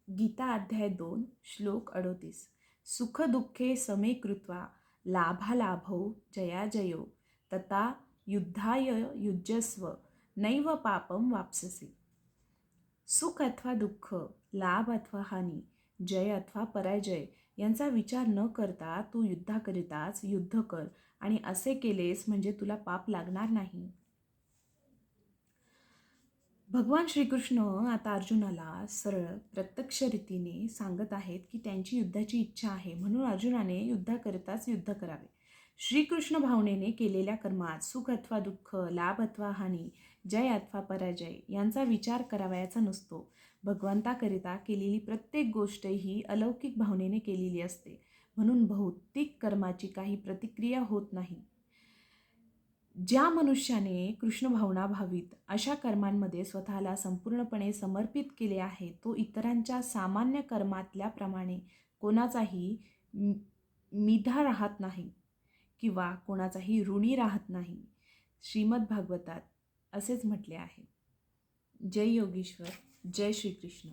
गीता अध्याय 2 श्लोक 38. सुख दुःखे समे कृत्वा लाभालाभौ जयाजयो तथा युद्धाय युज्यस्व नैव पापम वाप्स्यसि. सुख अथवा दुःख, लाभ अथवा हानी, जय अथवा पराजय यांचा विचार न करता तू युद्धाकरिताच युद्ध कर आणि असे केलेस म्हणजे तुला पाप लागणार नाही. भगवान श्रीकृष्ण आता अर्जुनाला सरळ प्रत्यक्ष रीतीने सांगत आहेत की त्यांची युद्धाची इच्छा आहे, म्हणून अर्जुनाने युद्धाकरिताच युद्ध करावे. श्रीकृष्ण भावनेने केलेल्या कर्मात सुख अथवा दुःख, लाभ अथवा हानी, जय अथवा पराजय यांचा विचार करावयाचा नसतो. भगवंताकरिता केलेली प्रत्येक गोष्ट ही अलौकिक भावनेने केलेली असते, म्हणून भौतिक कर्माची काही प्रतिक्रिया होत नाही. ज्या मनुष्याने कृष्ण भावना भावीत अशा कर्मांमध्ये स्वतःला संपूर्णपणे समर्पित केले आहे, तो इतरांच्या सामान्य कर्मातल्या प्रमाणे कोणाचाही मिधा राहत नाही किंवा कोणाचाही ऋणी राहत नाही. श्रीमद भागवतात असेच म्हटले आहे. जय योगीश्वर, जय श्रीकृष्ण.